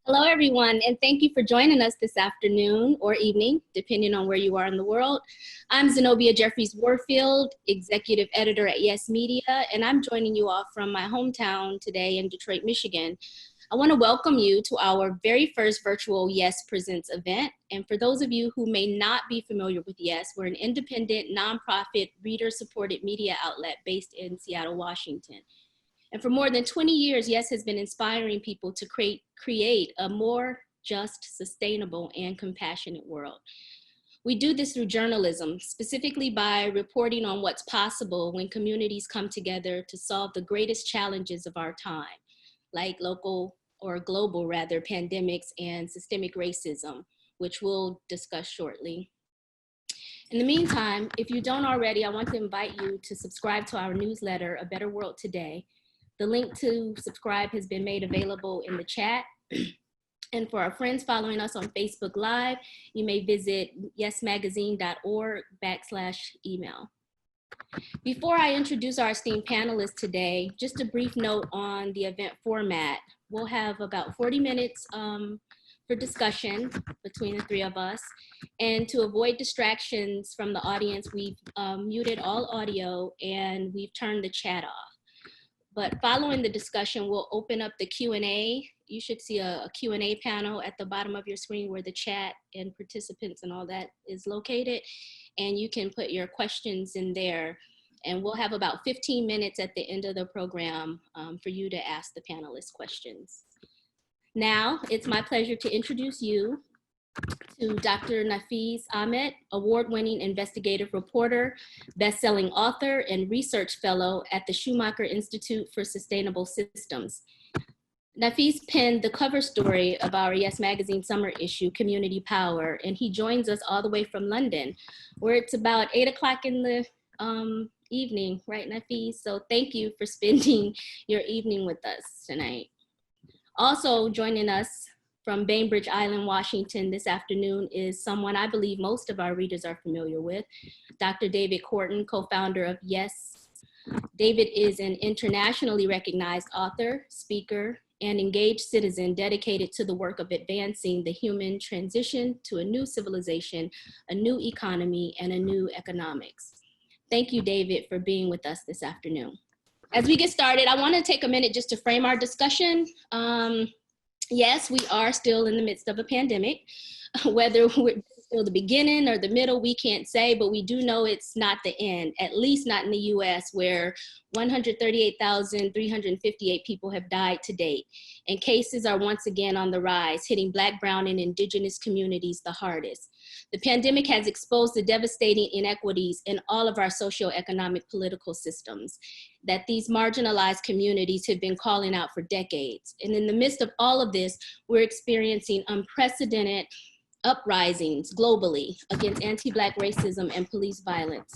Hello, everyone, and thank you for joining us this afternoon or evening, depending on where you are in the world. I'm Zenobia Jeffries Warfield, Executive Editor at Yes Media, and I'm joining you all from my hometown today in Detroit, Michigan. I want to welcome you to our very first virtual Yes Presents event. And for those of you who may not be familiar with Yes, we're an independent, nonprofit, reader-supported media outlet based in Seattle, Washington. And for more than 20 years, Yes has been inspiring people to create a more just, sustainable, and compassionate world. We do this through journalism, specifically by reporting on what's possible when communities come together to solve the greatest challenges of our time, like local or global rather, pandemics and systemic racism, which we'll discuss shortly. In the meantime, if you don't already, I want to invite you to subscribe to our newsletter, A Better World Today. The link to subscribe has been made available in the chat. And for our friends following us on Facebook Live, you may visit yesmagazine.org/email. Before I introduce our esteemed panelists today, just a brief note on the event format. We'll have about 40 minutes for discussion between the three of us. And to avoid distractions from the audience, we've muted all audio and we've turned the chat off. But following the discussion, we'll open up the Q&A. You should see a Q&A panel at the bottom of your screen where the chat and participants and all that is located. And you can put your questions in there. And we'll have about 15 minutes at the end of the program for you to ask the panelists questions. Now, it's my pleasure to introduce you to Dr. Nafeez Ahmed, award-winning investigative reporter, best-selling author, and research fellow at the Schumacher Institute for Sustainable Systems. Nafeez penned the cover story of our Yes Magazine summer issue, Community Power, and he joins us all the way from London, where it's about 8 o'clock in the evening, right, Nafeez? So thank you for spending your evening with us tonight. Also joining us from Bainbridge Island, Washington this afternoon is someone I believe most of our readers are familiar with, Dr. David Korten, co-founder of Yes. David is an internationally recognized author, speaker, and engaged citizen dedicated to the work of advancing the human transition to a new civilization, a new economy, and a new economics. Thank you, David, for being with us this afternoon. As we get started, I want to take a minute just to frame our discussion. Yes, we are still in the midst of a pandemic. Whether we're still the beginning or the middle, we can't say, but we do know it's not the end, at least not in the US, where 138,358 people have died to date. And cases are once again on the rise, hitting Black, Brown, and Indigenous communities the hardest. The pandemic has exposed the devastating inequities in all of our socioeconomic political systems that these marginalized communities have been calling out for decades. And in the midst of all of this, we're experiencing unprecedented uprisings globally against anti-Black racism and police violence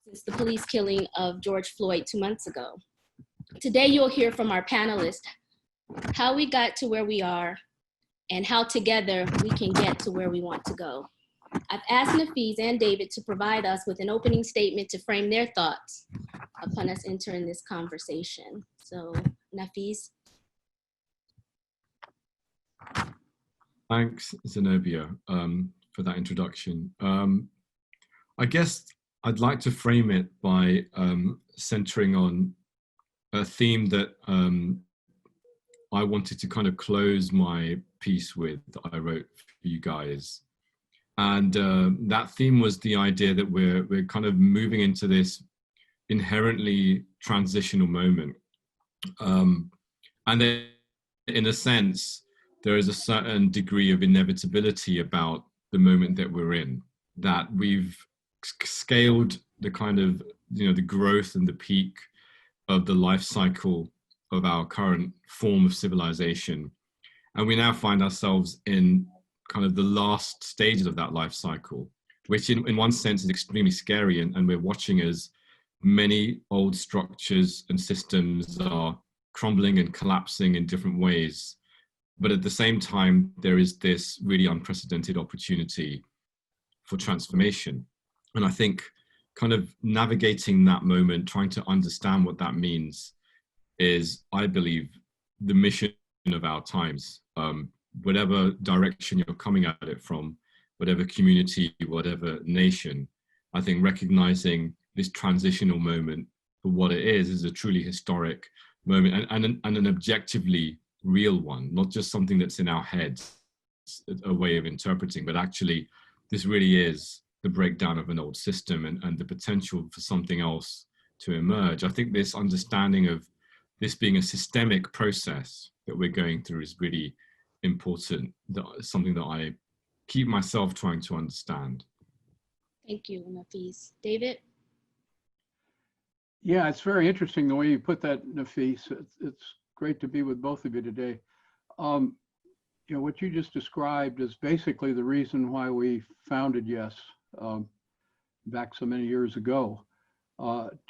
since the police killing of George Floyd 2 months ago. Today, you'll hear from our panelists how we got to where we are and how together we can get to where we want to go. I've asked Nafeez and David to provide us with an opening statement to frame their thoughts upon us entering this conversation. So, Nafeez. Thanks, Zenobia, for that introduction. I guess I'd like to frame it by centering on a theme that I wanted to kind of close my piece with that I wrote for you guys. And that theme was the idea that we're kind of moving into this inherently transitional moment. And then, in a sense, there is a certain degree of inevitability about the moment that we're in, that we've scaled the kind of, the growth and the peak of the life cycle of our current form of civilization. And we now find ourselves in kind of the last stages of that life cycle, which in one sense is extremely scary. And we're watching as many old structures and systems are crumbling and collapsing in different ways. But at the same time, there is this really unprecedented opportunity for transformation. And I think kind of navigating that moment, trying to understand what that means is, I believe, the mission of our times. whatever direction you're coming at it from, whatever community, whatever nation, I think recognizing this transitional moment for what it is a truly historic moment, and an objectively real one, not just something that's in our heads, a way of interpreting, but actually this really is the breakdown of an old system and the potential for something else to emerge. I think this understanding of this being a systemic process that we're going through is really important. That's something that I keep myself trying to understand. Thank you, Nafeez. David? Yeah, it's very interesting the way you put that, Nafeez. It's great to be with both of you today. You know, what you just described is basically the reason why we founded Yes back so many years ago,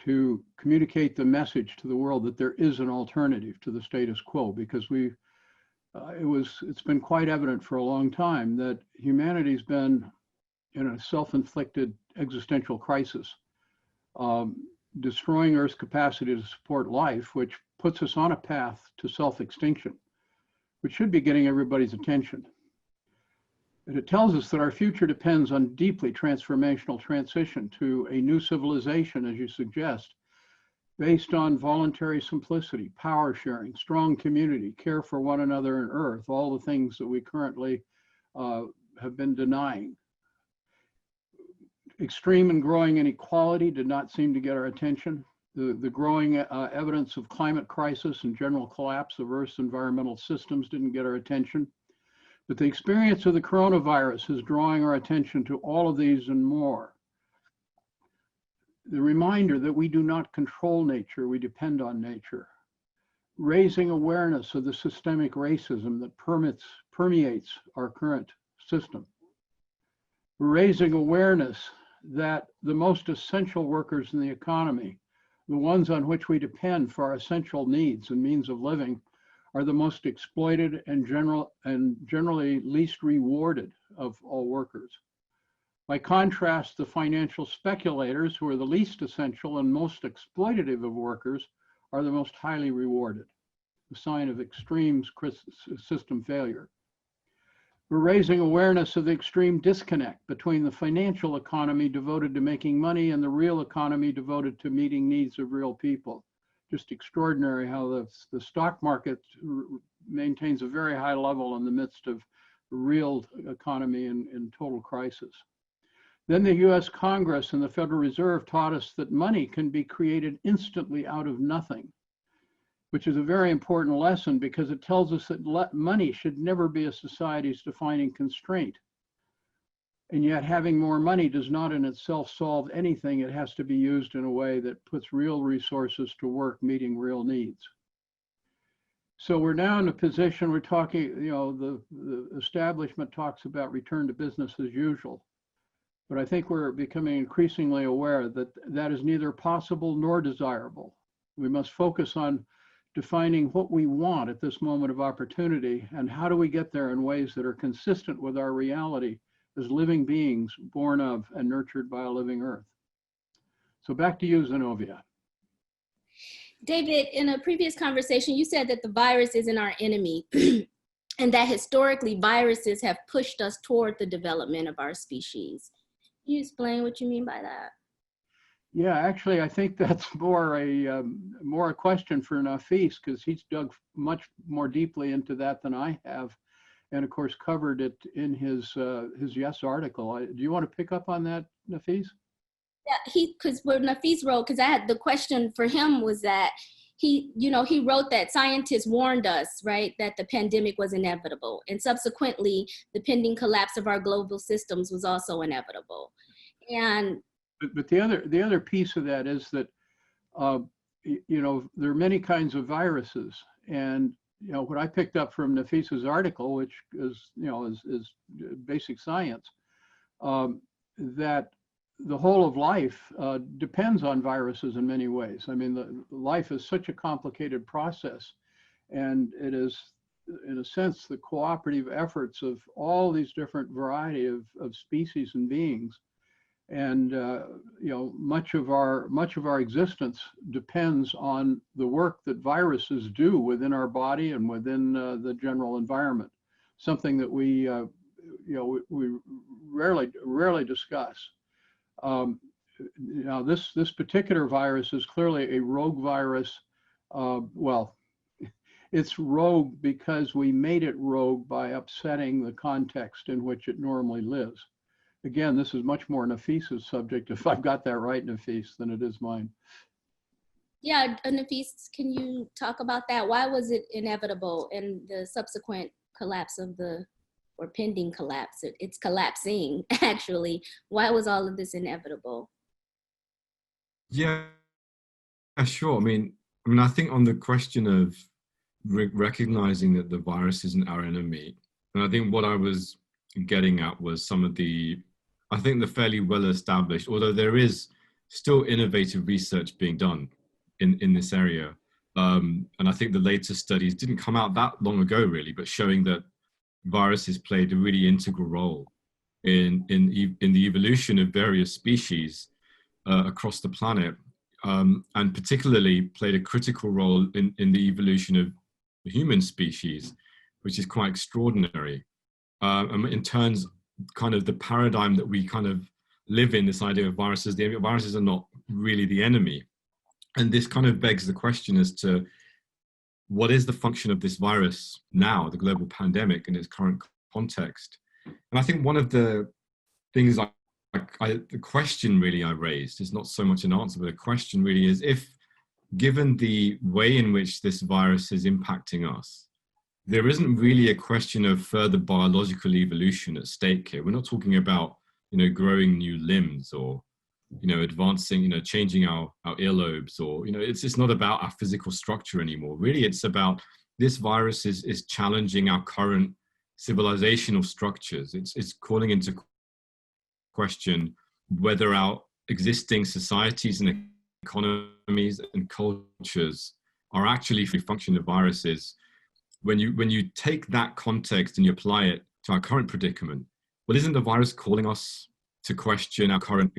to communicate the message to the world that there is an alternative to the status quo, because it's been quite evident for a long time that humanity's been in a self-inflicted existential crisis, destroying Earth's capacity to support life, which puts us on a path to self-extinction, which should be getting everybody's attention. And it tells us that our future depends on deeply transformational transition to a new civilization, as you suggest, based on voluntary simplicity, power sharing, strong community, care for one another and Earth, all the things that we currently have been denying. Extreme and growing inequality did not seem to get our attention. The growing evidence of climate crisis and general collapse of Earth's environmental systems didn't get our attention. But the experience of the coronavirus is drawing our attention to all of these and more. The reminder that we do not control nature, we depend on nature. Raising awareness of the systemic racism that permeates our current system. Raising awareness that the most essential workers in the economy, the ones on which we depend for our essential needs and means of living, are the most exploited and generally least rewarded of all workers. By contrast, the financial speculators, who are the least essential and most exploitative of workers, are the most highly rewarded, a sign of extreme system failure. We're raising awareness of the extreme disconnect between the financial economy devoted to making money and the real economy devoted to meeting needs of real people. Just extraordinary how the stock market maintains a very high level in the midst of the real economy in total crisis. Then the US Congress and the Federal Reserve taught us that money can be created instantly out of nothing, which is a very important lesson because it tells us that money should never be a society's defining constraint. And yet having more money does not in itself solve anything. It has to be used in a way that puts real resources to work meeting real needs. So we're now in a position, we're talking, you know, the establishment talks about return to business as usual. But I think we're becoming increasingly aware that that is neither possible nor desirable. We must focus on defining what we want at this moment of opportunity and how do we get there in ways that are consistent with our reality as living beings born of and nurtured by a living Earth. So back to you, Zenobia. David, in a previous conversation, you said that the virus isn't our enemy and that historically viruses have pushed us toward the development of our species. Can you explain what you mean by that? Yeah, actually, I think that's more a question for Nafeez, because he's dug much more deeply into that than I have, and of course covered it in his Yes article. Do you want to pick up on that, Nafeez? Yeah, because what Nafeez wrote, because I had the question for him was that he wrote that scientists warned us, right, that the pandemic was inevitable, and subsequently the pending collapse of our global systems was also inevitable, and. But the other piece of that is that, you know, there are many kinds of viruses, and you know what I picked up from Nafeez's article, which is is basic science, that the whole of life depends on viruses in many ways. I mean, life is such a complicated process, and it is, in a sense, the cooperative efforts of all these different variety of species and beings. And you know, much of our existence depends on the work that viruses do within our body and within the general environment. something that we rarely discuss. Now, this particular virus is clearly a rogue virus. Well, it's rogue because we made it rogue by upsetting the context in which it normally lives. Again, this is much more Nafeez's subject, if I've got that right, Nafeez, than it is mine. Yeah, Nafeez, can you talk about that? Why was it inevitable in the subsequent collapse of or pending collapse? It's collapsing, actually. Why was all of this inevitable? Yeah, sure. I think on the question of recognizing that the virus isn't our enemy, and I think what I was getting at was some of I think the fairly well established, although there is still innovative research being done in this area. And I think the latest studies didn't come out that long ago, really, but showing that viruses played a really integral role in the evolution of various species across the planet, and particularly played a critical role in the evolution of the human species, which is quite extraordinary. And in terms kind of the paradigm that we kind of live in, this idea of viruses, the viruses are not really the enemy. And this kind of begs the question as to what is the function of this virus now, the global pandemic in its current context. And I think one of the things the question really I raised is not so much an answer, but a question really is, if given the way in which this virus is impacting us, there isn't really a question of further biological evolution at stake here. We're not talking about, growing new limbs or, advancing, changing our earlobes, or, it's not about our physical structure anymore. Really, it's about this virus is challenging our current civilizational structures. It's calling into question whether our existing societies and economies and cultures are actually free function of viruses. When you take that context and you apply it to our current predicament, well, isn't the virus calling us to question our current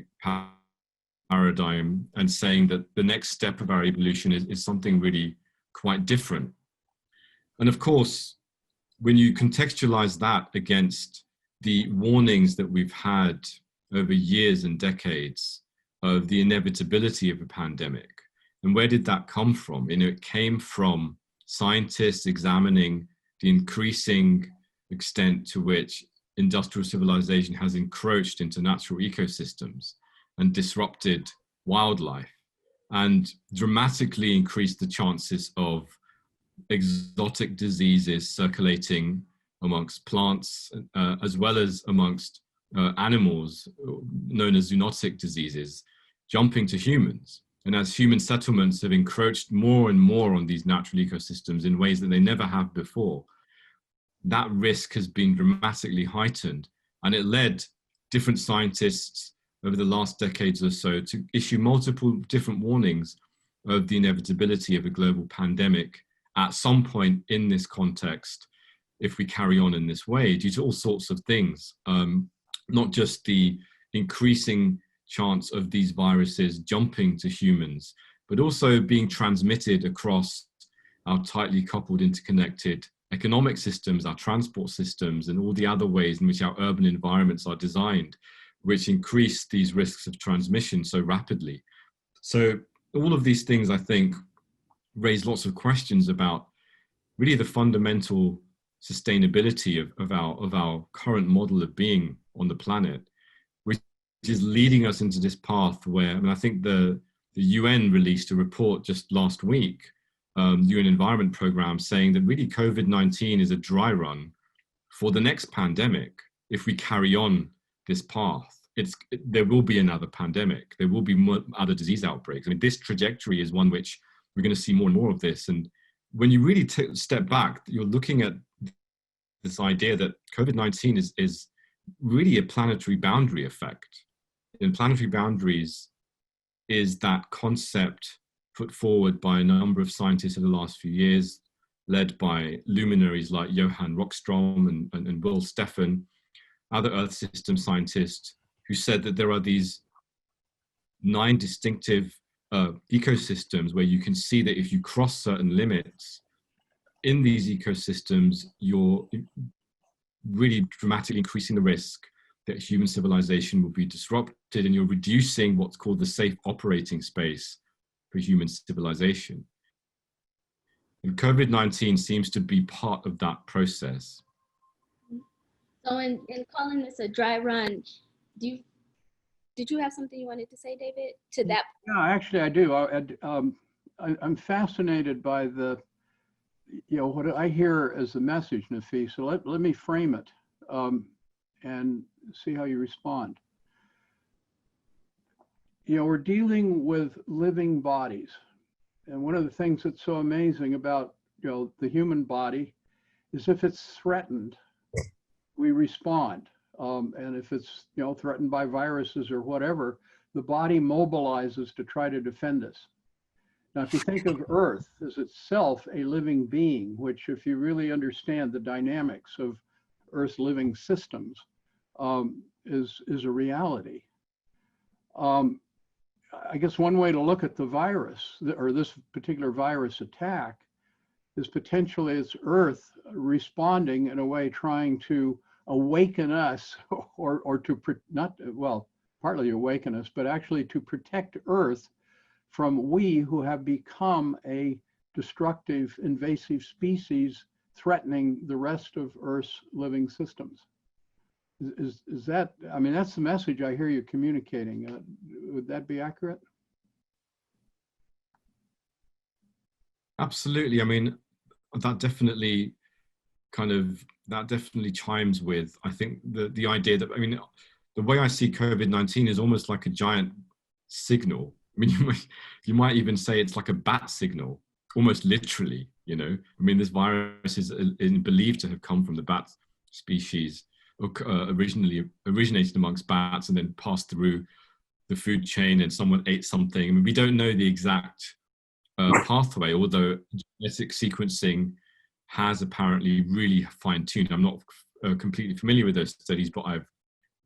paradigm and saying that the next step of our evolution is something really quite different? And of course, when you contextualize that against the warnings that we've had over years and decades of the inevitability of a pandemic, and where did that come from? It came from scientists examining the increasing extent to which industrial civilization has encroached into natural ecosystems and disrupted wildlife and dramatically increased the chances of exotic diseases circulating amongst plants, as well as amongst animals known as zoonotic diseases, jumping to humans. And as human settlements have encroached more and more on these natural ecosystems in ways that they never have before, that risk has been dramatically heightened. And it led different scientists over the last decades or so to issue multiple different warnings of the inevitability of a global pandemic at some point in this context, if we carry on in this way, due to all sorts of things, not just the increasing chance of these viruses jumping to humans, but also being transmitted across our tightly coupled, interconnected economic systems, our transport systems, and all the other ways in which our urban environments are designed, which increase these risks of transmission so rapidly. So all of these things, I think, raise lots of questions about really the fundamental sustainability of our current model of being on the planet, which is leading us into this path where, I think the UN released a report just last week, UN Environment Programme, saying that really COVID-19 is a dry run for the next pandemic. If we carry on this path, there will be another pandemic. There will be more other disease outbreaks. This trajectory is one which we're going to see more and more of this. And when you really step back, you're looking at this idea that COVID-19 is really a planetary boundary effect. And planetary boundaries is that concept put forward by a number of scientists in the last few years, led by luminaries like Johan Rockström and Will Steffen, other Earth system scientists, who said that there are these 9 distinctive ecosystems where you can see that if you cross certain limits in these ecosystems, you're really dramatically increasing the risk that human civilization will be disrupted, and you're reducing what's called the safe operating space for human civilization. And COVID-19 seems to be part of that process. So in calling this a dry run, did you have something you wanted to say, David, to that? Yeah, actually I do. I'm fascinated by what I hear as the message, Nafeez. So let me frame it and see how you respond. We're dealing with living bodies. And one of the things that's so amazing about, the human body is if it's threatened, we respond. And if it's, threatened by viruses or whatever, the body mobilizes to try to defend us. Now, if you think of Earth as itself a living being, which if you really understand the dynamics of Earth's living systems, is a reality. I guess one way to look at the virus, or this particular virus attack, is potentially it's Earth responding in a way trying to awaken us, or to partly awaken us, but actually to protect Earth from we who have become a destructive, invasive species threatening the rest of Earth's living systems. Is that, I mean, that's the message I hear you communicating. Would that be accurate? Absolutely. I mean, that definitely chimes with, I think, the idea that, I mean, the way I see COVID-19 is almost like a giant signal. I mean, you might even say it's like a bat signal, almost literally, I mean, this virus is believed to have come from the bat species, originally originated amongst bats and then passed through the food chain and someone ate something. I mean, we don't know the exact pathway, although genetic sequencing has apparently really fine-tuned. I'm not completely familiar with those studies, but I've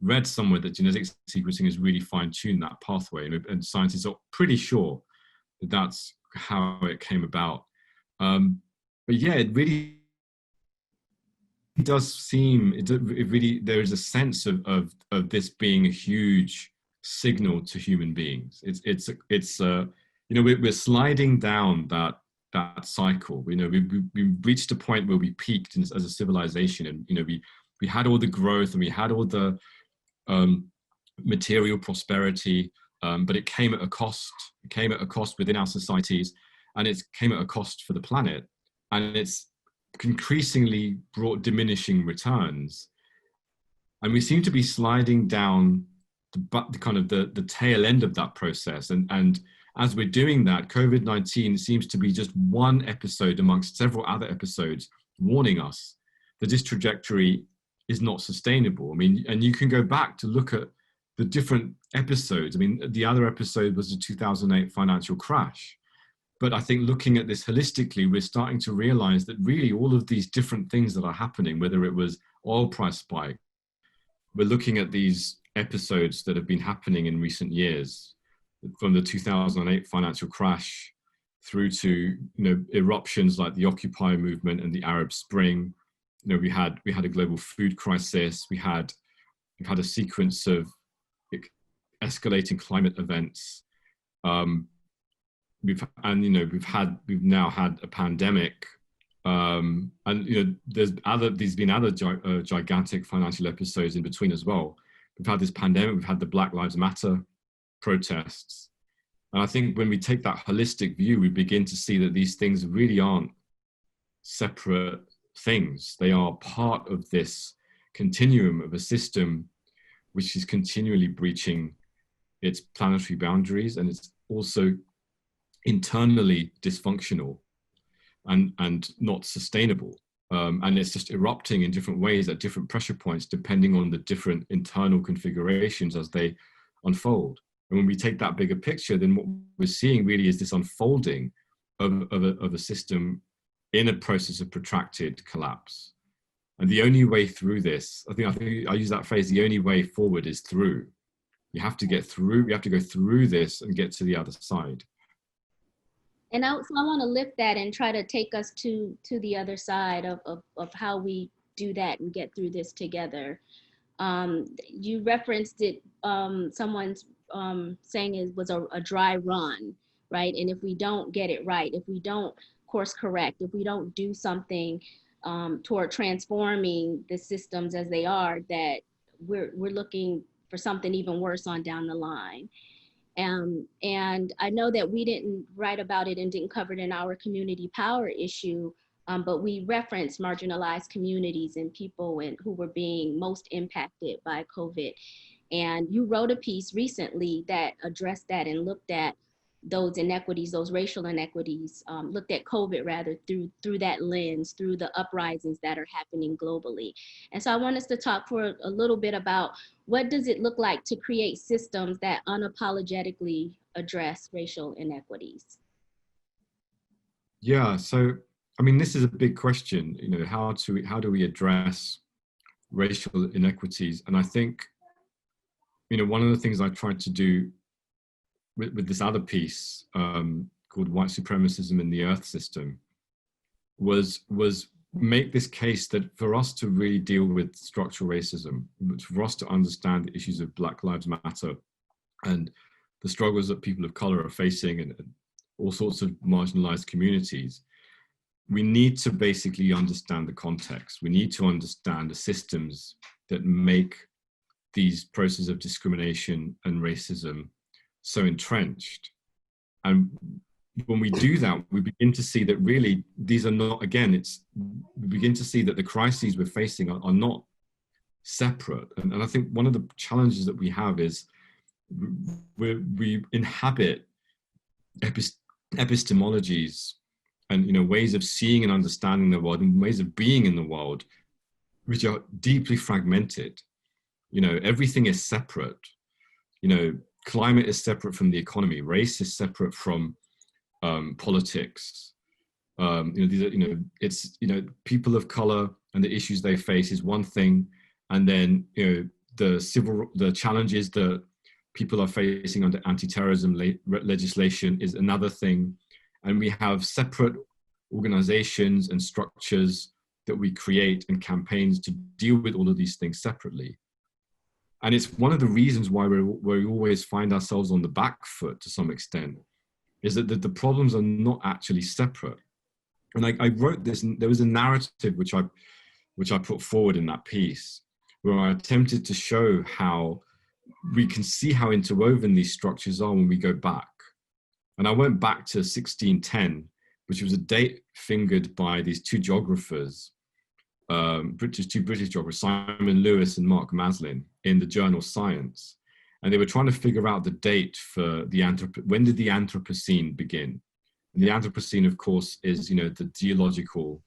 read somewhere that genetic sequencing has really fine-tuned that pathway, and scientists are pretty sure that that's how it came about. But yeah, it really does seem, there is a sense of this being a huge signal to human beings. We're sliding down that cycle. We reached a point where we peaked as a civilization, and we had all the growth and we had all the material prosperity, but it came at a cost. It came at a cost within our societies, and it came at a cost for the planet, and it's increasingly brought diminishing returns. And we seem to be sliding down the tail end of that process. And as we're doing that, COVID-19 seems to be just one episode amongst several other episodes warning us that this trajectory is not sustainable. I mean, and you can go back to look at the different episodes. I mean, the other episode was the 2008 financial crash. But I think looking at this holistically, we're starting to realize that really all of these different things that are happening, whether it was oil price spike, we're looking at these episodes that have been happening in recent years, from the 2008 financial crash through to eruptions like the Occupy movement and the Arab Spring. We had a global food crisis. We've had a sequence of escalating climate events. We've now had a pandemic, and there's been other gigantic financial episodes in between as well. We've had this pandemic. We've had the Black Lives Matter protests, and I think when we take that holistic view, we begin to see that these things really aren't separate things. They are part of this continuum of a system which is continually breaching its planetary boundaries, and it's also internally dysfunctional and not sustainable. And it's just erupting in different ways at different pressure points, depending on the different internal configurations as they unfold. And when we take that bigger picture, then what we're seeing really is this unfolding of a system in a process of protracted collapse. And the only way through this, I think I use that phrase, the only way forward is through. You have to get through, we have to go through this and get to the other side. And so I want to lift that and try to take us to the other side of how we do that and get through this together. You referenced it, someone's saying it was a dry run, right? And if we don't get it right, if we don't course correct, if we don't do something toward transforming the systems as they are, that we're looking for something even worse on down the line. And I know that we didn't write about it and didn't cover it in our community power issue, but we referenced marginalized communities and people who were being most impacted by COVID. And you wrote a piece recently that addressed that and looked at those inequities, those racial inequities, looked at COVID rather through that lens, through the uprisings that are happening globally. And so I want us to talk for a little bit about what does it look like to create systems that unapologetically address racial inequities? Yeah, so I mean, this is a big question. You know, how do we address racial inequities? And I think, you know, one of the things I tried to do with this other piece called White Supremacism in the Earth System was make this case that for us to really deal with structural racism, for us to understand the issues of Black Lives Matter and the struggles that people of color are facing and all sorts of marginalized communities, we need to basically understand the context. We need to understand the systems that make these processes of discrimination and racism so entrenched. And when we do that, we begin to see that really these are not, again, we begin to see that the crises we're facing are not separate. And I think one of the challenges that we have is we inhabit epistemologies and, you know, ways of seeing and understanding the world and ways of being in the world, which are deeply fragmented. You know, everything is separate. You know, climate is separate from the economy. Race is separate from politics. You know, these are, you know, it's, you know, people of color and the issues they face is one thing, and then, you know, the challenges that people are facing under anti-terrorism legislation is another thing, and we have separate organizations and structures that we create and campaigns to deal with all of these things separately. And it's one of the reasons why we always find ourselves on the back foot to some extent, is that the problems are not actually separate. And I wrote this, and there was a narrative which I put forward in that piece, where I attempted to show how we can see how interwoven these structures are when we go back. And I went back to 1610, which was a date fingered by these two geographers, two British geographers, Simon Lewis and Mark Maslin, in the journal Science. And they were trying to figure out the date for when did the Anthropocene begin? And the Anthropocene, of course, is, you know, the geological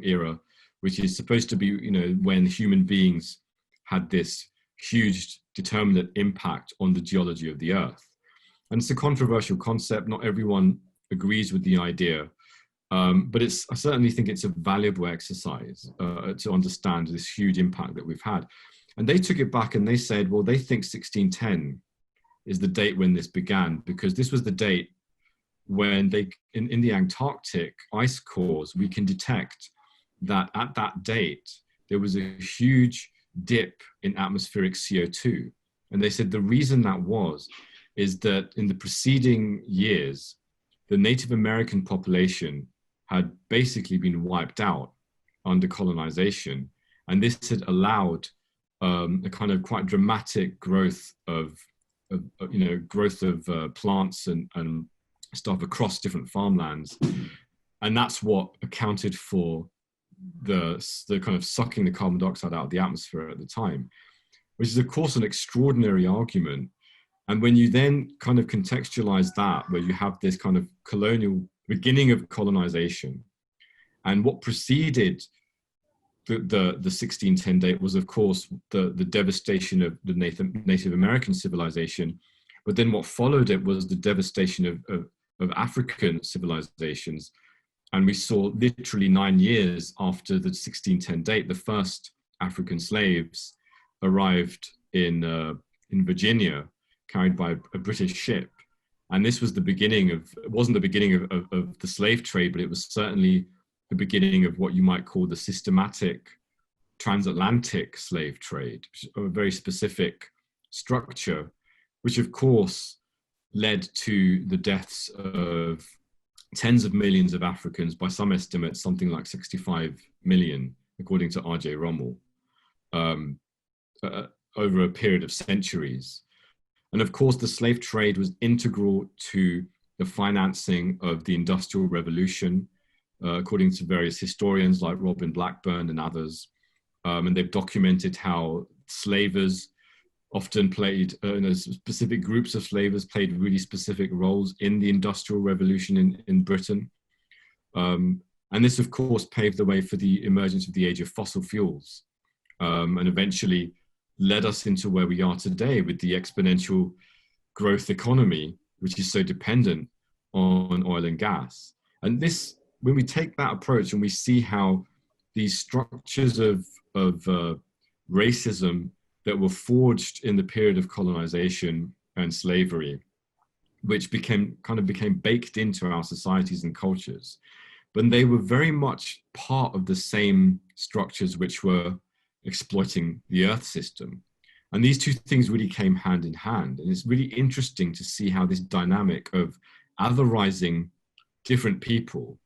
era, which is supposed to be, you know, when human beings had this huge determinate impact on the geology of the earth. And it's a controversial concept. Not everyone agrees with the idea, but I certainly think it's a valuable exercise to understand this huge impact that we've had. And they took it back and they said, well, they think 1610 is the date when this began, because this was the date when in the Antarctic ice cores, we can detect that at that date, there was a huge dip in atmospheric CO2. And they said the reason that is that in the preceding years, the Native American population had basically been wiped out under colonization. And this had allowed a kind of quite dramatic growth of plants and stuff across different farmlands. And that's what accounted for the kind of sucking the carbon dioxide out of the atmosphere at the time, which is of course an extraordinary argument. And when you then kind of contextualize that, where you have this kind of beginning of colonization, and what preceded the 1610 date was, of course, the devastation of the Native American civilization. But then what followed it was the devastation of African civilizations. And we saw literally 9 years after the 1610 date, the first African slaves arrived in Virginia, carried by a British ship. And this was the beginning it wasn't the beginning of the slave trade, but it was certainly the beginning of what you might call the systematic transatlantic slave trade, which is a very specific structure, which of course led to the deaths of tens of millions of Africans, by some estimates, something like 65 million, according to R.J. Rommel, over a period of centuries. And of course, the slave trade was integral to the financing of the Industrial Revolution, according to various historians like Robin Blackburn and others. And they've documented how slavers often played, specific groups of slavers played really specific roles in the Industrial Revolution in Britain. And this, of course, paved the way for the emergence of the age of fossil fuels, and eventually led us into where we are today with the exponential growth economy, which is so dependent on oil and gas. And this, when we take that approach and we see how these structures of racism that were forged in the period of colonization and slavery, which became baked into our societies and cultures, but they were very much part of the same structures which were exploiting the earth system. And these two things really came hand in hand. And it's really interesting to see how this dynamic of otherizing different people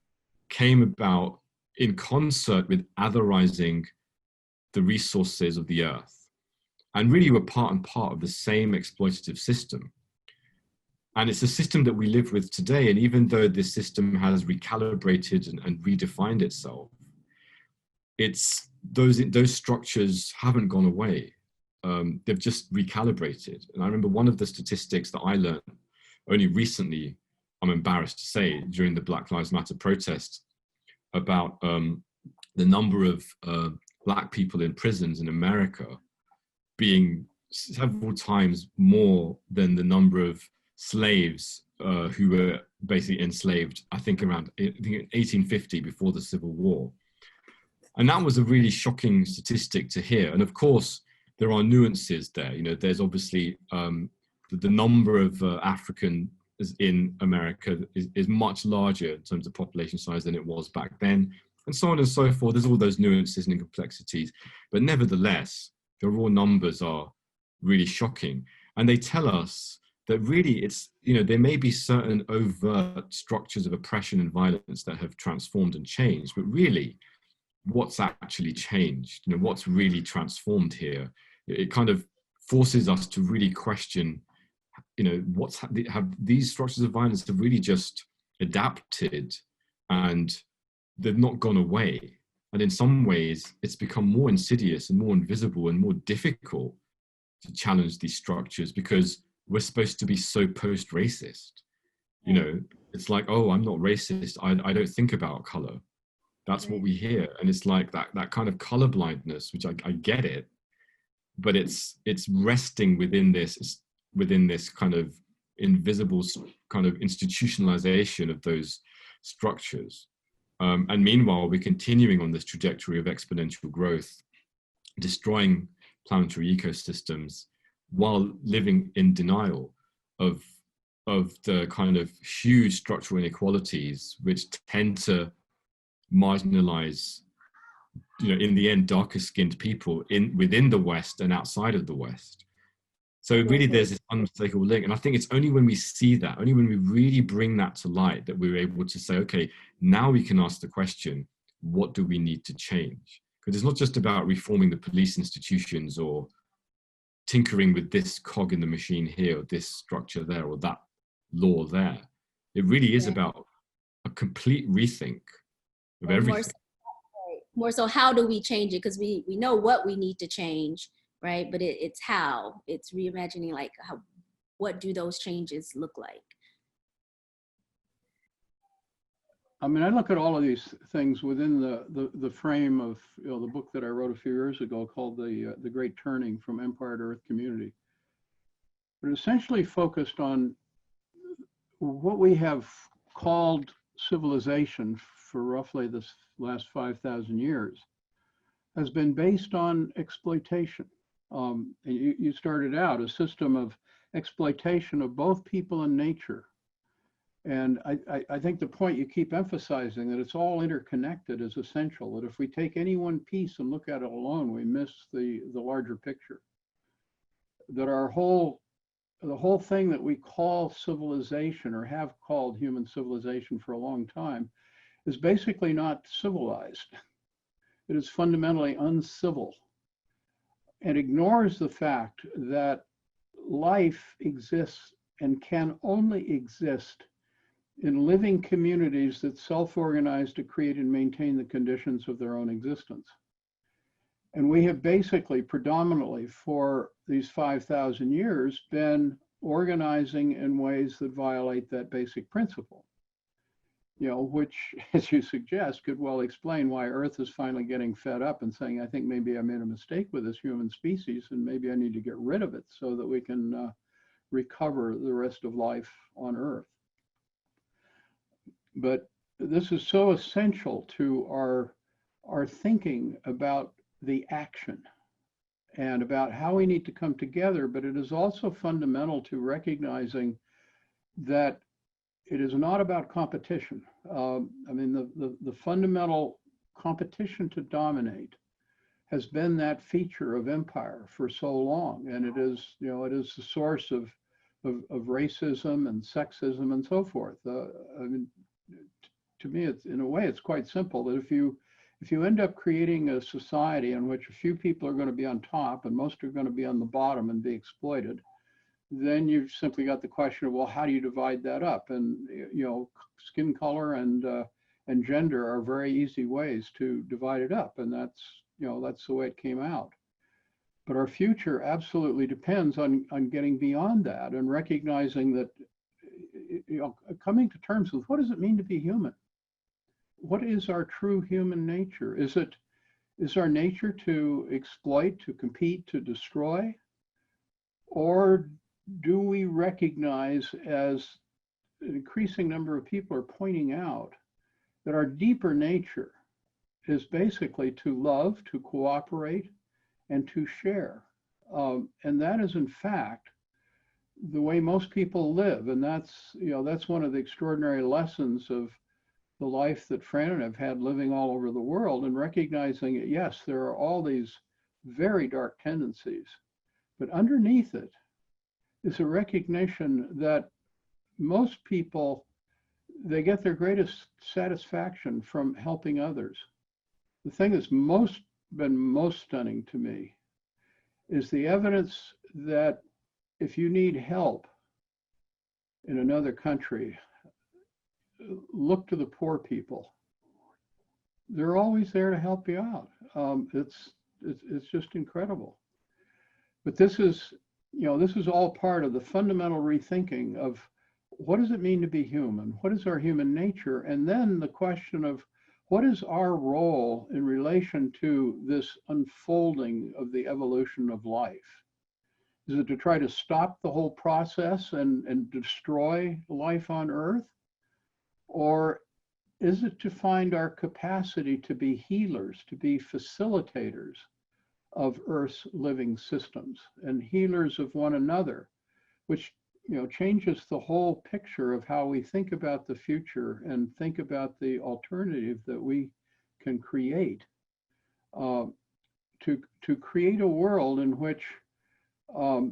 came about in concert with otherizing the resources of the earth, and really were part and part of the same exploitative system. And it's a system that we live with today. And even though this system has recalibrated and redefined itself, it's those structures haven't gone away. They've just recalibrated. And I remember one of the statistics that I learned only recently, I'm embarrassed to say, during the Black Lives Matter protests, about the number of Black people in prisons in America being several times more than the number of slaves who were basically enslaved, I think around 1850, before the Civil War. And that was a really shocking statistic to hear. And of course, there are nuances there. You know, there's obviously the number of Africans in America is much larger in terms of population size than it was back then, and so on and so forth. There's all those nuances and complexities, but nevertheless, the raw numbers are really shocking. And they tell us that really it's, you know, there may be certain overt structures of oppression and violence that have transformed and changed, but really what's actually changed, you know, what's really transformed here, it kind of forces us to really question, you know, have these structures of violence have really just adapted and they've not gone away. And in some ways, it's become more insidious and more invisible and more difficult to challenge these structures because we're supposed to be so post-racist. You know, it's like, oh, I'm not racist. I don't think about color. That's what we hear. And it's like that kind of color blindness, which I get it, but it's resting within this kind of invisible kind of institutionalization of those structures. And meanwhile, we're continuing on this trajectory of exponential growth, destroying planetary ecosystems while living in denial of the kind of huge structural inequalities which tend to marginalize, you know, in the end, darker skinned people within the West and outside of the West. So really there's this unmistakable link. And I think it's only when we see that, only when we really bring that to light, that we're able to say, okay, now we can ask the question, what do we need to change? Because it's not just about reforming the police institutions or tinkering with this cog in the machine here, or this structure there, or that law there. It really is about a complete rethink of everything. More so, how do we change it? Because we know what we need to change, right? But it's how. It's reimagining, like, what do those changes look like? I mean, I look at all of these things within the frame of, you know, the book that I wrote a few years ago called The Great Turning from Empire to Earth Community. But essentially focused on what we have called civilization for roughly this last 5,000 years has been based on exploitation. And you started out a system of exploitation of both people and nature. And I think the point you keep emphasizing, that it's all interconnected, is essential. That if we take any one piece and look at it alone, we miss the larger picture. That the whole thing that we call civilization, or have called human civilization for a long time, is basically not civilized. It is fundamentally uncivil, and ignores the fact that life exists and can only exist in living communities that self-organize to create and maintain the conditions of their own existence. And we have basically, predominantly for these 5,000 years, been organizing in ways that violate that basic principle. Which, as you suggest, could well explain why Earth is finally getting fed up and saying, I think maybe I made a mistake with this human species, and maybe I need to get rid of it so that we can recover the rest of life on Earth. But this is so essential to our thinking about the action and about how we need to come together. But it is also fundamental to recognizing that it is not about competition. The fundamental competition to dominate has been that feature of empire for so long, and it is the source of racism and sexism and so forth. To me, it's, in a way, it's quite simple. That if you end up creating a society in which a few people are going to be on top and most are going to be on the bottom and be exploited, then you've simply got the question of, well, how do you divide that up? And skin color and gender are very easy ways to divide it up, and that's the way it came out. But our future absolutely depends on getting beyond that and recognizing that, coming to terms with, what does it mean to be human? What is our true human nature? Is our nature to exploit, to compete, to destroy? Or do we recognize, as an increasing number of people are pointing out, that our deeper nature is basically to love, to cooperate, and to share? And that is, in fact, the way most people live. And that's one of the extraordinary lessons of the life that Fran and I have had living all over the world, and recognizing that, yes, there are all these very dark tendencies, but underneath it is a recognition that most people, they get their greatest satisfaction from helping others. The thing that's been most stunning to me is the evidence that if you need help in another country, look to the poor people. They're always there to help you out. It's just incredible. But this is all part of the fundamental rethinking of, what does it mean to be human? What is our human nature? And then the question of, what is our role in relation to this unfolding of the evolution of life? Is it to try to stop the whole process and destroy life on Earth? Or is it to find our capacity to be healers, to be facilitators of Earth's living systems and healers of one another, which changes the whole picture of how we think about the future and think about the alternative that we can create, to create a world in which, well,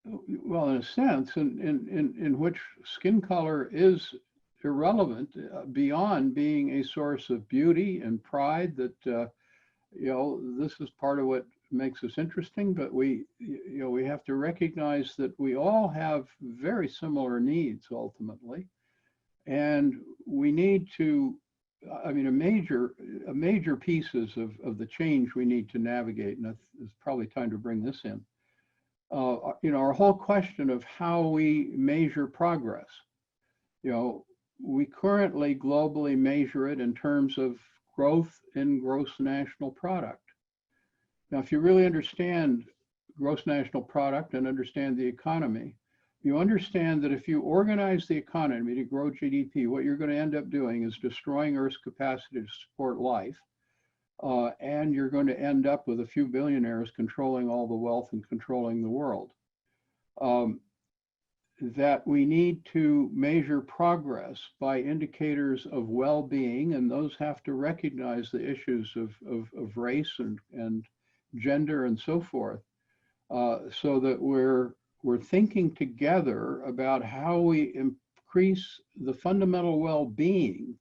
in a sense, in which skin color is irrelevant, beyond being a source of beauty and pride. That this is part of what makes us interesting, but we have to recognize that we all have very similar needs ultimately, and we need to, a major pieces of the change we need to navigate, and it's probably time to bring this in. Our whole question of how we measure progress. We currently globally measure it in terms of growth in gross national product. Now, if you really understand gross national product and understand the economy, you understand that if you organize the economy to grow GDP, what you're going to end up doing is destroying Earth's capacity to support life. And you're going to end up with a few billionaires controlling all the wealth and controlling the world. that we need to measure progress by indicators of well-being, and those have to recognize the issues of race and gender and so forth, so that we're thinking together about how we increase the fundamental well-being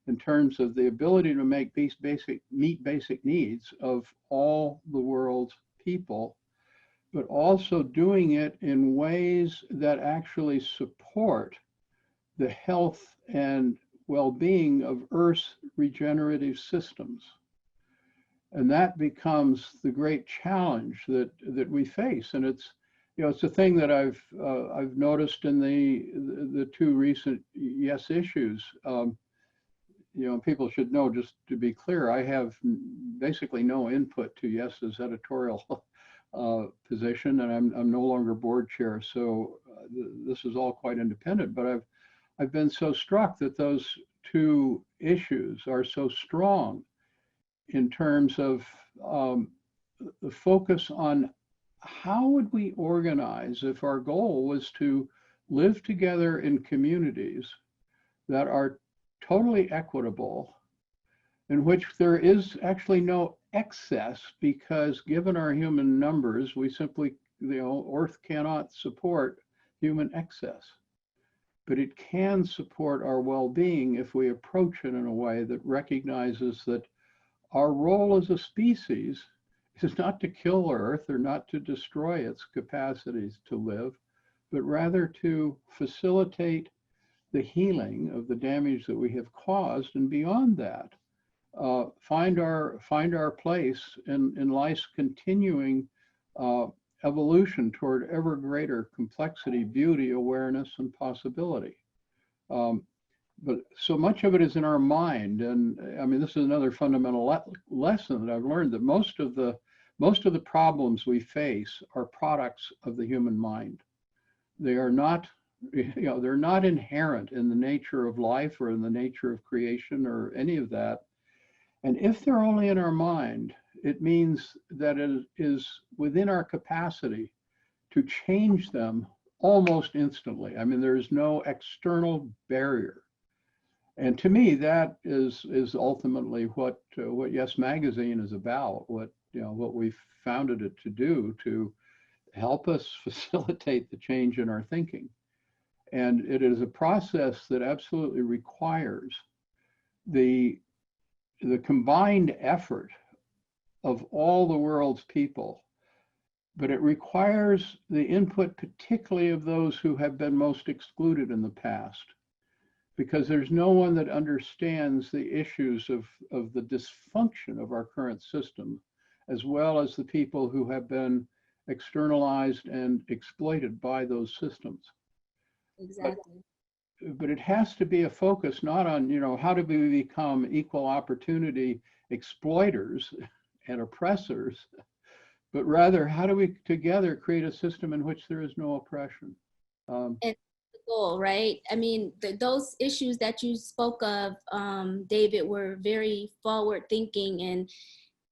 in terms of the ability to meet basic needs of all the world's people, but also doing it in ways that actually support the health and well-being of Earth's regenerative systems. And that becomes the great challenge that we face. And it's, you know, it's a thing that I've noticed in the two recent Yes issues. You know, people should know, just to be clear, I have basically no input to Yes's editorial position, and I'm no longer board chair. So this is all quite independent. But I've been so struck that those two issues are so strong in terms of the focus on how would we organize if our goal was to live together in communities that are totally equitable, in which there is actually no excess, because given our human numbers, we simply, you know, Earth cannot support human excess. But it can support our well-being if we approach it in a way that recognizes that our role as a species is not to kill Earth or not to destroy its capacities to live, but rather to facilitate the healing of the damage that we have caused, and beyond that, find our place in life's continuing evolution toward ever greater complexity, beauty, awareness, and possibility. But so much of it is in our mind, and I mean, this is another fundamental lesson that I've learned, that most of the problems we face are products of the human mind. They are not, you know, they're not inherent in the nature of life or in the nature of creation or any of that. And if they're only in our mind, it means that it is within our capacity to change them almost instantly. I mean, there is no external barrier. And to me, that is ultimately what Yes Magazine is about. What we founded it to do, to help us facilitate the change in our thinking. And it is a process that absolutely requires the combined effort of all the world's people, but it requires the input particularly of those who have been most excluded in the past, because there's no one that understands the issues of the dysfunction of our current system, as well as the people who have been externalized and exploited by those systems. Exactly. But it has to be a focus not on, you know, how do we become equal opportunity exploiters and oppressors, but rather how do we together create a system in which there is no oppression. And the goal, right? I mean, those issues that you spoke of, David, were very forward thinking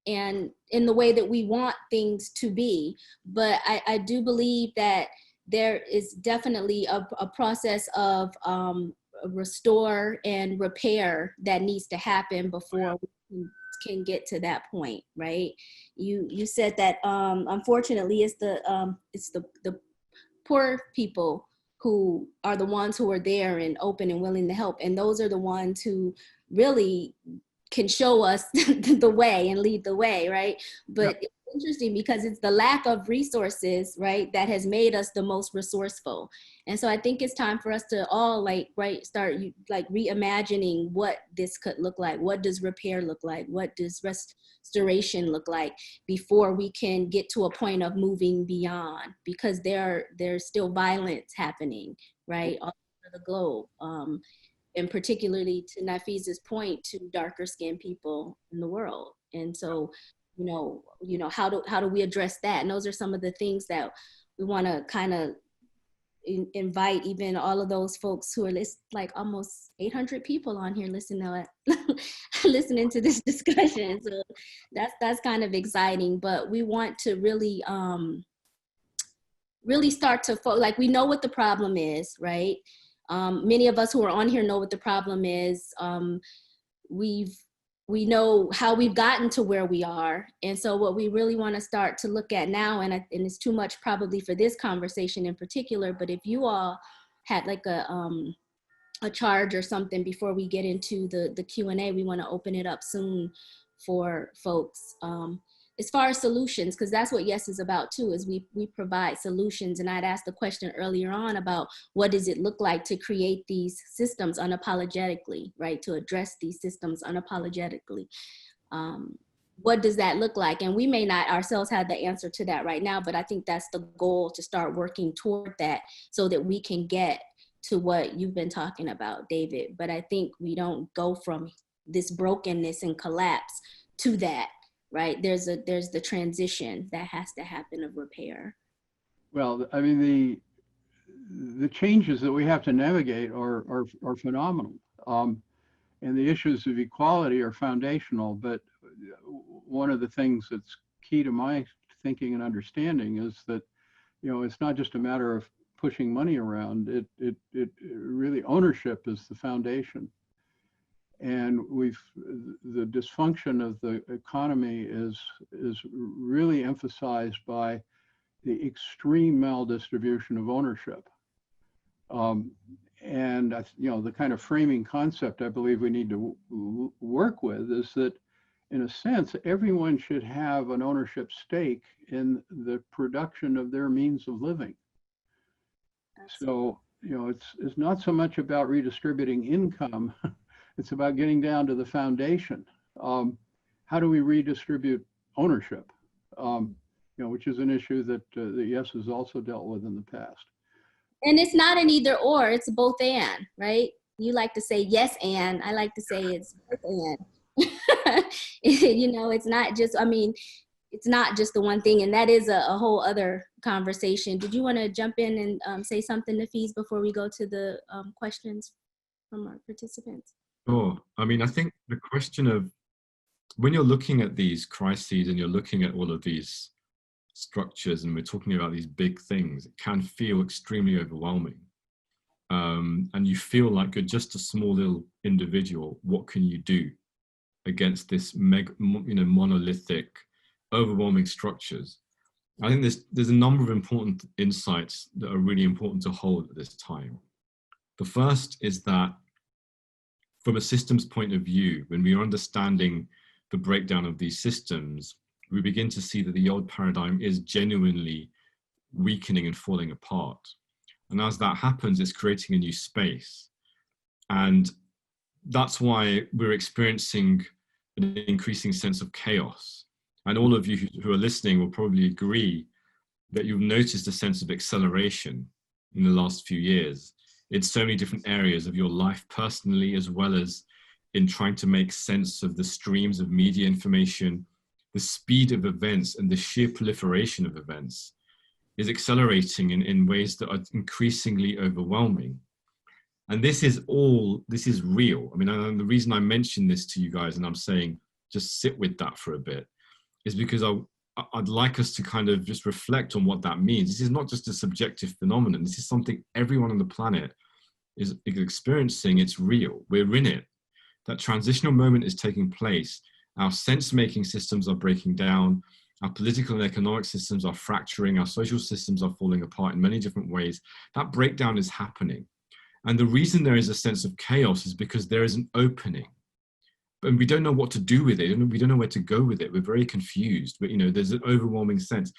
and in the way that we want things to be. But I do believe that there is definitely a process of restore and repair that needs to happen before we can get to that point, right? You said that unfortunately it's the poor people who are the ones who are there and open and willing to help, and those are the ones who really can show us the way and lead the way, right? But yeah, it's interesting because it's the lack of resources, right, that has made us the most resourceful. And so I think it's time for us to all start reimagining what this could look like. What does repair look like? What does restoration look like before we can get to a point of moving beyond? Because there's still violence happening, right, all over the globe. And particularly to Nafeez's point, to darker skinned people in the world. And so, how do we address that? And those are some of the things that we want to kind of invite even all of those folks who are like almost 800 people on here listening to this discussion. So that's kind of exciting, but we want to really really start to, like, we know what the problem is, right? Many of us who are on here know what the problem is. We know how we've gotten to where we are. And so what we really want to start to look at now, and it's too much probably for this conversation in particular, but if you all had like a charge or something before we get into the Q&A, we want to open it up soon for folks. As far as solutions, because that's what Yes is about too, is we provide solutions. And I'd asked the question earlier on about what does it look like to create these systems unapologetically, right? To address these systems unapologetically. What does that look like? And we may not ourselves have the answer to that right now, but I think that's the goal, to start working toward that so that we can get to what you've been talking about, David. But I think we don't go from this brokenness and collapse to that, right? There's the transition that has to happen of repair. Well, I mean, the changes that we have to navigate are phenomenal. And the issues of equality are foundational. But one of the things that's key to my thinking and understanding is that, you know, it's not just a matter of pushing money around. It really, ownership is the foundation. And the dysfunction of the economy is really emphasized by the extreme maldistribution of ownership. And you know, the kind of framing concept I believe we need to work with is that, in a sense, everyone should have an ownership stake in the production of their means of living. So, you know, it's not so much about redistributing income. It's about getting down to the foundation. How do we redistribute ownership? You know, which is an issue that the Yes has also dealt with in the past. And it's not an either or, it's both and, right? You like to say yes and, I like to say it's both and. You know, it's not just, I mean, it's not just the one thing, and that is a whole other conversation. Did you want to jump in and say something, Nafeez, before we go to the questions from our participants? Sure. I mean, I think the question of when you're looking at these crises and you're looking at all of these structures and we're talking about these big things, it can feel extremely overwhelming. And you feel like you're just a small little individual. What can you do against this monolithic, overwhelming structures? I think there's a number of important insights that are really important to hold at this time. The first is that from a systems point of view, when we are understanding the breakdown of these systems, we begin to see that the old paradigm is genuinely weakening and falling apart. And as that happens, it's creating a new space. And that's why we're experiencing an increasing sense of chaos. And all of you who are listening will probably agree that you've noticed a sense of acceleration in the last few years in so many different areas of your life personally, as well as in trying to make sense of the streams of media information. The speed of events and the sheer proliferation of events is accelerating in ways that are increasingly overwhelming. And this is real. I mean, the reason I mention this to you guys, and I'm saying just sit with that for a bit, is because I'd like us to kind of just reflect on what that means. This is not just a subjective phenomenon. This is something everyone on the planet is experiencing. It's real. We're in it. That transitional moment is taking place. Our sense-making systems are breaking down. Our political and economic systems are fracturing. Our social systems are falling apart in many different ways. That breakdown is happening. And the reason there is a sense of chaos is because there is an opening. And we don't know what to do with it. We don't know where to go with it. We're very confused, but there's an overwhelming sense.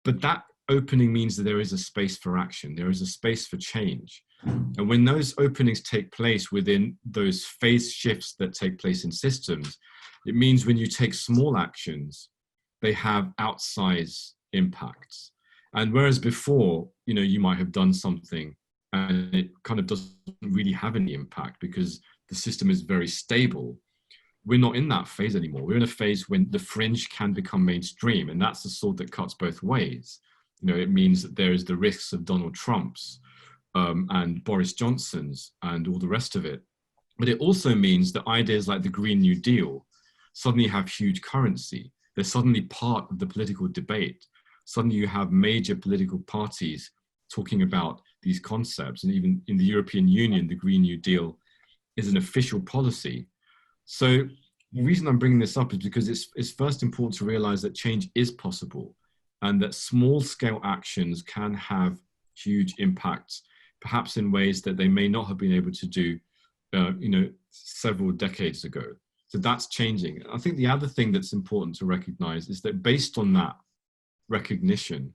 But that opening means that there is a space for action. There is a space for change. And when those openings take place within those phase shifts that take place in systems, it means when you take small actions, they have outsized impacts. And whereas before, you might have done something and it kind of doesn't really have any impact because the system is very stable, we're not in that phase anymore. We're in a phase when the fringe can become mainstream, and that's the sword that cuts both ways. It means that there is the risks of Donald Trump's and Boris Johnson's and all the rest of it. But it also means that ideas like the Green New Deal suddenly have huge currency. They're suddenly part of the political debate. suddenly you have major political parties talking about these concepts. And even in the European Union, the Green New Deal is an official policy. So the reason I'm bringing this up is because it's first important to realize that change is possible and that small scale actions can have huge impacts, perhaps in ways that they may not have been able to do, several decades ago. So that's changing. I think the other thing that's important to recognize is that based on that recognition,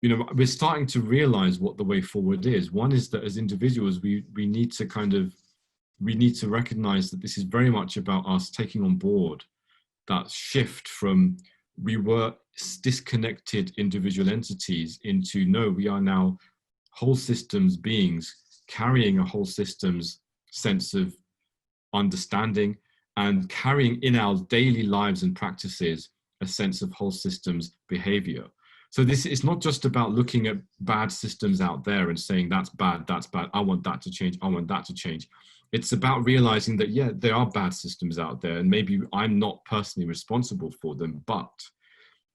we're starting to realize what the way forward is. One is that as individuals, we need to recognize that this is very much about us taking on board that shift from we were disconnected individual entities into, no, we are now whole systems beings carrying a whole systems sense of understanding and carrying in our daily lives and practices a sense of whole systems behavior. So this is not just about looking at bad systems out there and saying that's bad, I want that to change, I want that to change. It's about realizing that, yeah, there are bad systems out there and maybe I'm not personally responsible for them, but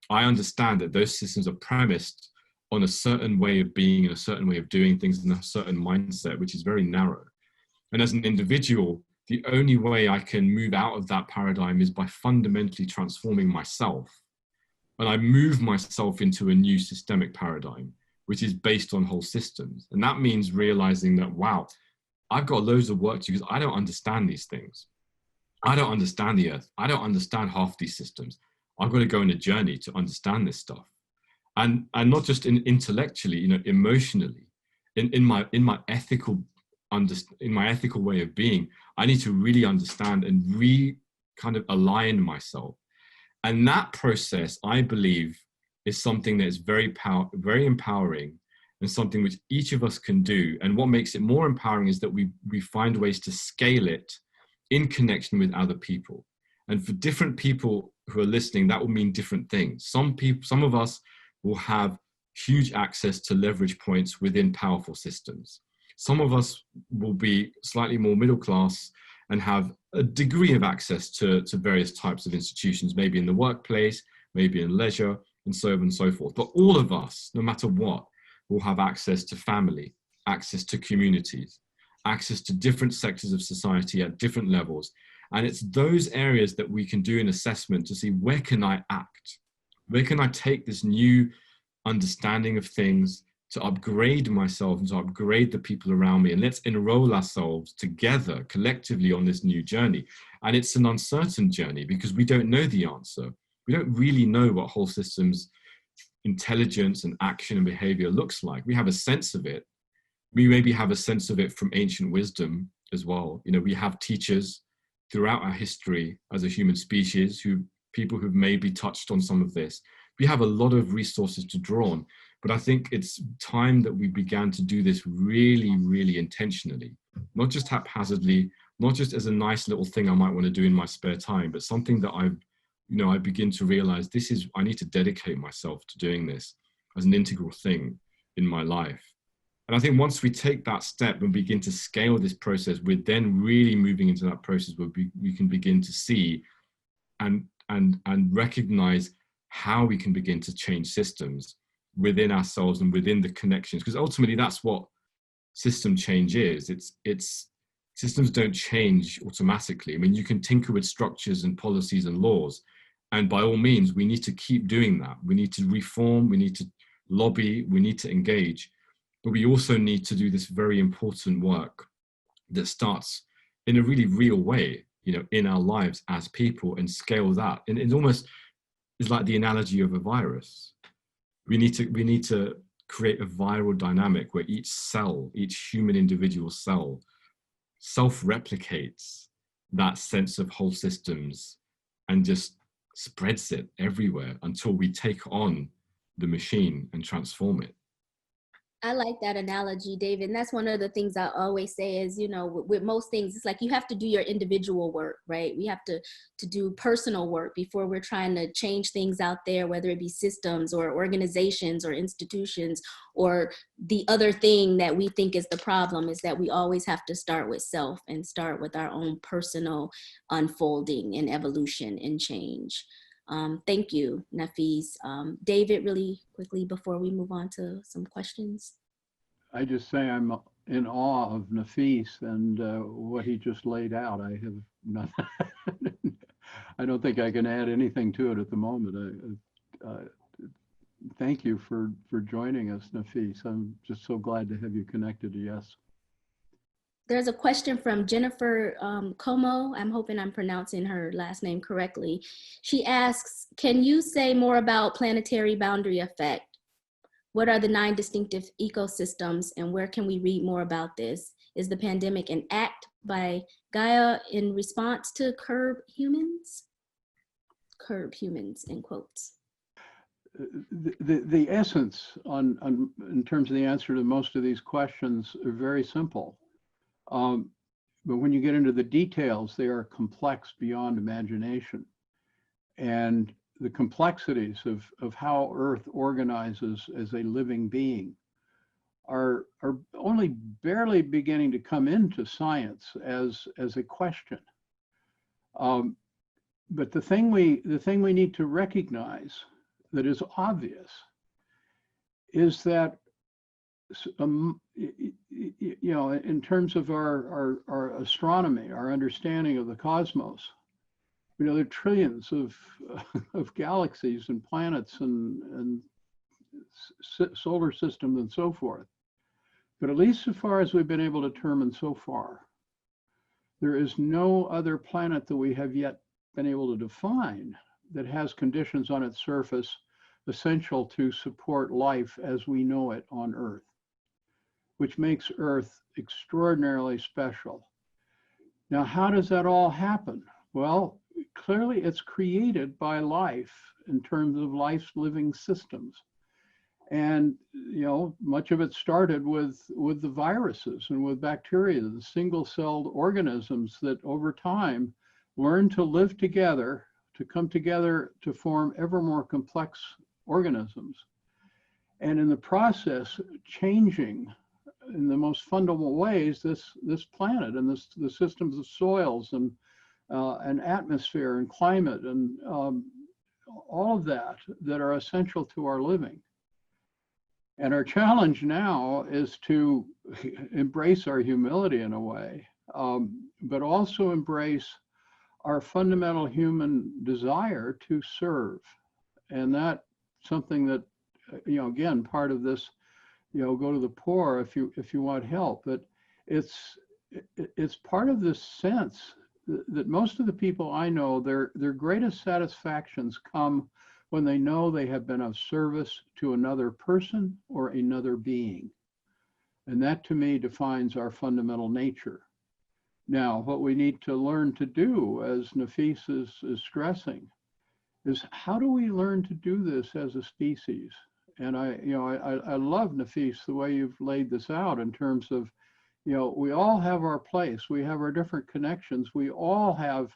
I understand that those systems are premised on a certain way of being and a certain way of doing things and a certain mindset, which is very narrow. And as an individual, the only way I can move out of that paradigm is by fundamentally transforming myself. And I move myself into a new systemic paradigm, which is based on whole systems. And that means realizing that, wow, I've got loads of work to do because I don't understand these things. I don't understand the earth. I don't understand half these systems. I've got to go on a journey to understand this stuff. And not just intellectually, emotionally, in my ethical way of being, I need to really understand and kind of align myself. And that process, I believe, is something that is very empowering and something which each of us can do. And what makes it more empowering is that we find ways to scale it in connection with other people. And for different people who are listening, that will mean different things. Some of us will have huge access to leverage points within powerful systems. Some of us will be slightly more middle class and have a degree of access to various types of institutions, maybe in the workplace, maybe in leisure, and so on and so forth. But all of us, no matter what, will have access to family, access to communities, access to different sectors of society at different levels. And it's those areas that we can do an assessment to see, where can I act? Where can I take this new understanding of things to upgrade myself and to upgrade the people around me? And let's enroll ourselves together collectively on this new journey. And it's an uncertain journey because we don't know the answer. We don't really know what whole systems intelligence and action and behavior looks like. We have a sense of it. We maybe have a sense of it from ancient wisdom as well. We have teachers throughout our history as a human species, people who've maybe touched on some of this. We have a lot of resources to draw on, but I think it's time that we began to do this really, really intentionally, not just haphazardly, not just as a nice little thing I might want to do in my spare time, but something that I begin to realize I need to dedicate myself to doing this as an integral thing in my life. And I think once we take that step and begin to scale this process, we're then really moving into that process where we can begin to see and recognize how we can begin to change systems within ourselves and within the connections. Because ultimately that's what system change is. It's systems don't change automatically. I mean, you can tinker with structures and policies and laws. And by all means, we need to keep doing that. We need to reform, we need to lobby, we need to engage. But we also need to do this very important work that starts in a really real way, in our lives as people, and scale that. And it almost is like the analogy of a virus. We need to create a viral dynamic where each cell, each human individual cell, self-replicates that sense of whole systems and just spreads it everywhere until we take on the machine and transform it. I like that analogy, David. And that's one of the things I always say is, with most things, it's like you have to do your individual work, right? We have to do personal work before we're trying to change things out there, whether it be systems or organizations or institutions, or the other thing that we think is the problem is that we always have to start with self and start with our own personal unfolding and evolution and change. Thank you, Nafeez. David, really quickly before we move on to some questions. I just say I'm in awe of Nafeez and what he just laid out. I have nothing. I don't think I can add anything to it at the moment. Thank you for joining us, Nafeez. I'm just so glad to have you connected to Yes. There's a question from Jennifer Como. I'm hoping I'm pronouncing her last name correctly. She asks, can you say more about planetary boundary effect? What are the 9 distinctive ecosystems and where can we read more about this? Is the pandemic an act by Gaia in response to curb humans? Curb humans, in quotes. The essence in terms of the answer to most of these questions are very simple. But when you get into the details, they are complex beyond imagination. And the complexities of how Earth organizes as a living being are only barely beginning to come into science as a question. But the thing we need to recognize that is obvious is that you know, in terms of our astronomy, our understanding of the cosmos, you know, there are trillions of galaxies and planets and solar systems and so forth. But at least so far as we've been able to determine so far, there is no other planet that we have yet been able to define that has conditions on its surface essential to support life as we know it on Earth, which makes Earth extraordinarily special. Now, how does that all happen? Well, clearly it's created by life in terms of life's living systems. And, you know, much of it started with the viruses and with bacteria, the single-celled organisms that over time learn to live together, to come together to form ever more complex organisms. And in the process, changing in the most fundamental ways this planet and the systems of soils and atmosphere and climate and all of that are essential to our living. And our challenge now is to embrace our humility in a way, but also embrace our fundamental human desire to serve. And that's something that, you know, again, part of this, you know, go to the poor if you want help. But it's part of this sense that most of the people I know, their greatest satisfactions come when they know they have been of service to another person or another being. And that to me defines our fundamental nature. Now, what we need to learn to do, as Nafeez is stressing, is how do we learn to do this as a species? And I love, Nafeez, the way you've laid this out in terms of, you know, we all have our place. We have our different connections. We all have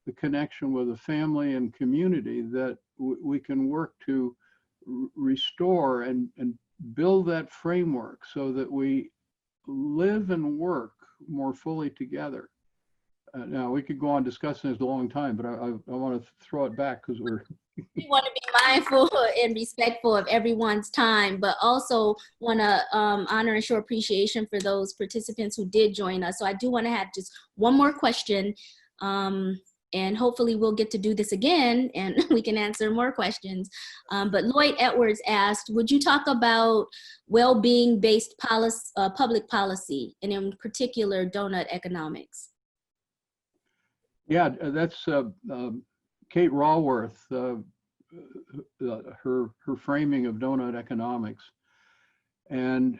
the connection with a family and community that we can work to restore and build that framework so that we live and work more fully together. Now, we could go on discussing this a long time, but I want to throw it back because we want to be mindful and respectful of everyone's time, but also want to honor and show appreciation for those participants who did join us. So I do want to have just one more question, and hopefully we'll get to do this again and we can answer more questions. But Lloyd Edwards asked, would you talk about well-being based public policy, and in particular donut economics? Yeah, that's Kate Raworth, her framing of donut economics. And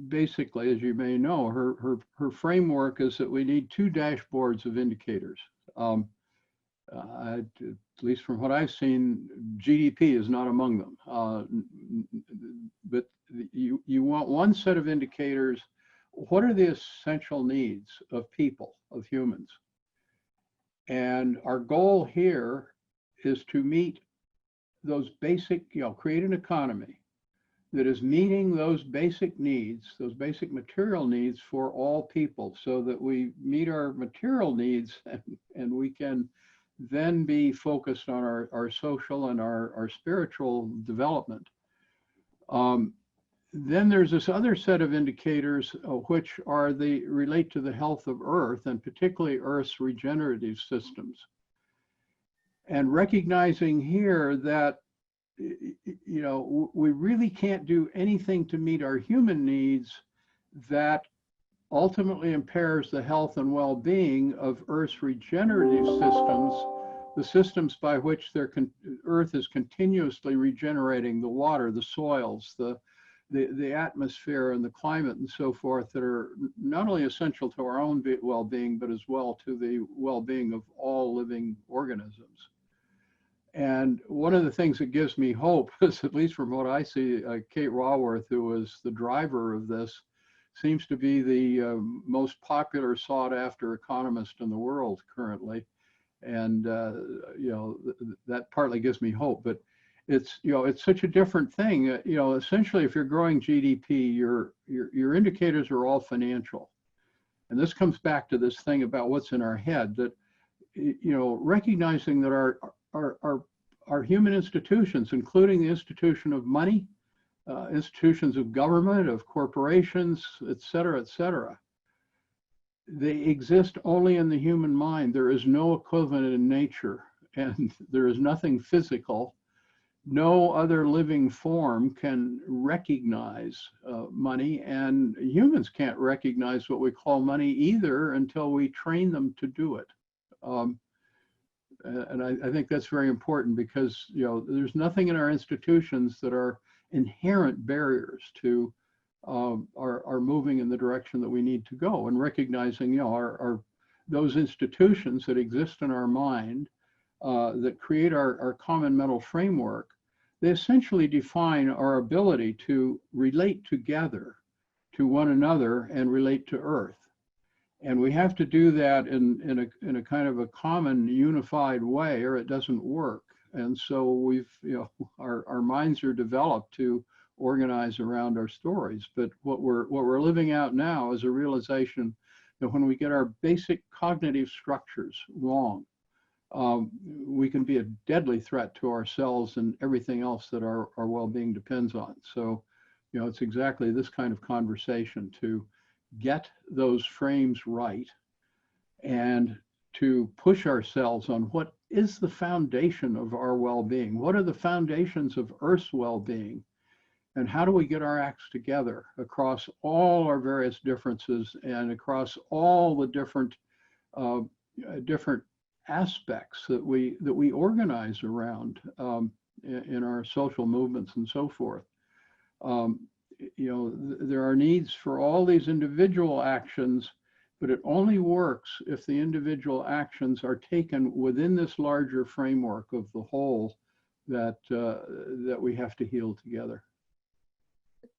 basically, as you may know, her framework is that we need 2 dashboards of indicators. At least from what I've seen, GDP is not among them. But you want one set of indicators. What are the essential needs of people, of humans? And our goal here is to meet those basic, you know, create an economy that is meeting those basic needs, those basic material needs for all people, so that we meet our material needs and we can then be focused on our social and our spiritual development. Then there's this other set of indicators, which are relate to the health of Earth, and particularly Earth's regenerative systems. And recognizing here that, you know, we really can't do anything to meet our human needs that ultimately impairs the health and well-being of Earth's regenerative systems, the systems by which Earth is continuously regenerating the water, the soils, the atmosphere and the climate and so forth, that are not only essential to our own well-being, but as well to the well-being of all living organisms. And one of the things that gives me hope is, at least from what I see, Kate Raworth, who was the driver of this, seems to be the most popular sought after economist in the world currently. And, you know, that partly gives me hope, but it's, you know, it's such a different thing. You know, essentially, if you're growing GDP, your indicators are all financial. And this comes back to this thing about what's in our head, that, you know, recognizing that our human institutions, including the institution of money, institutions of government, of corporations, et cetera, they exist only in the human mind. There is no equivalent in nature, and there is nothing physical. No other living form can recognize money, and humans can't recognize what we call money either until we train them to do it. And I think that's very important, because, you know, there's nothing in our institutions that are inherent barriers to are moving in the direction that we need to go, and recognizing, you know, those institutions that exist in our mind that create our common mental framework. They essentially define our ability to relate together to one another and relate to Earth. And we have to do that in a kind of a common unified way, or it doesn't work. And so we've, you know, our minds are developed to organize around our stories. But what we're living out now is a realization that when we get our basic cognitive structures wrong, we can be a deadly threat to ourselves and everything else that our well-being depends on. So, you know, it's exactly this kind of conversation to get those frames right and to push ourselves on what is the foundation of our well-being. What are the foundations of Earth's well-being? And how do we get our acts together across all our various differences and across all the different aspects that we organize around in our social movements and so forth. You know, there are needs for all these individual actions, but it only works if the individual actions are taken within this larger framework of the whole that we have to heal together.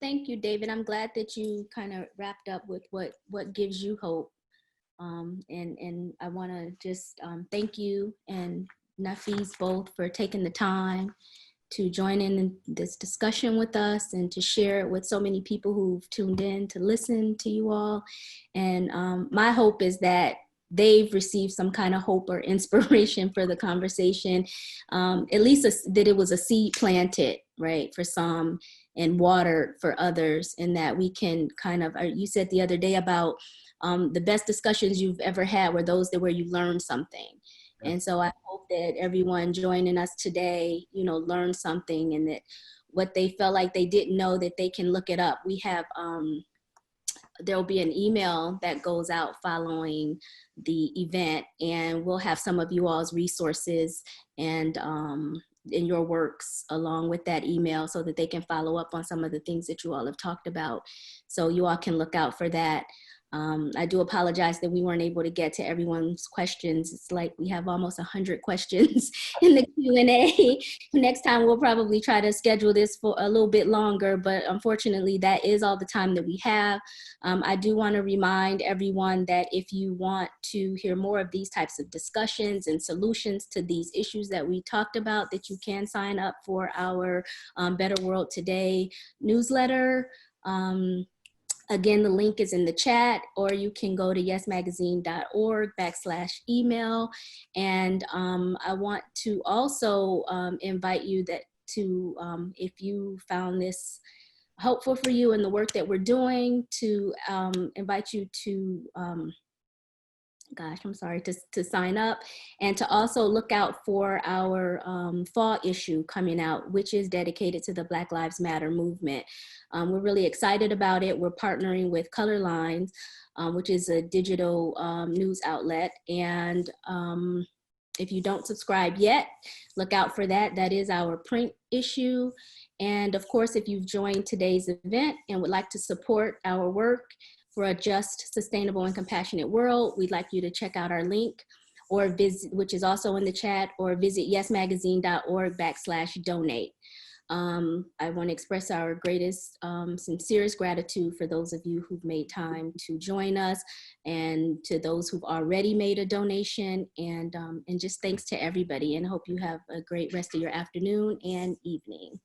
Thank you, David. I'm glad that you kind of wrapped up with what gives you hope. And I want to just thank you and Nafeez both for taking the time to join in this discussion with us and to share it with so many people who've tuned in to listen to you all. And my hope is that they've received some kind of hope or inspiration for the conversation, at least that it was a seed planted, right, for some, and watered for others, and that we can kind of, you said the other day about the best discussions you've ever had were those where you learned something. And so I hope that everyone joining us today, you know, learned something, and that what they felt like they didn't know, that they can look it up. We have, there'll be an email that goes out following the event, and we'll have some of you all's resources and in your works along with that email, so that they can follow up on some of the things that you all have talked about. So you all can look out for that. I do apologize that we weren't able to get to everyone's questions. It's like we have almost 100 questions in the Q&A. Next time we'll probably try to schedule this for a little bit longer, but unfortunately that is all the time that we have. I do want to remind everyone that if you want to hear more of these types of discussions and solutions to these issues that we talked about, that you can sign up for our Better World Today newsletter. Again, the link is in the chat, or you can go to yesmagazine.org/email. And I want to also invite you if you found this helpful for you in the work that we're doing, to invite you to to sign up, and to also look out for our fall issue coming out, which is dedicated to the Black Lives Matter movement. We're really excited about it. We're partnering with Color Lines, which is a digital news outlet. And if you don't subscribe yet, look out for that. That is our print issue. And of course, if you've joined today's event and would like to support our work for a just, sustainable, and compassionate world, we'd like you to check out our link, or visit, which is also in the chat, or visit yesmagazine.org/donate. I want to express our greatest, sincerest gratitude for those of you who've made time to join us, and to those who've already made a donation, and just thanks to everybody, and hope you have a great rest of your afternoon and evening.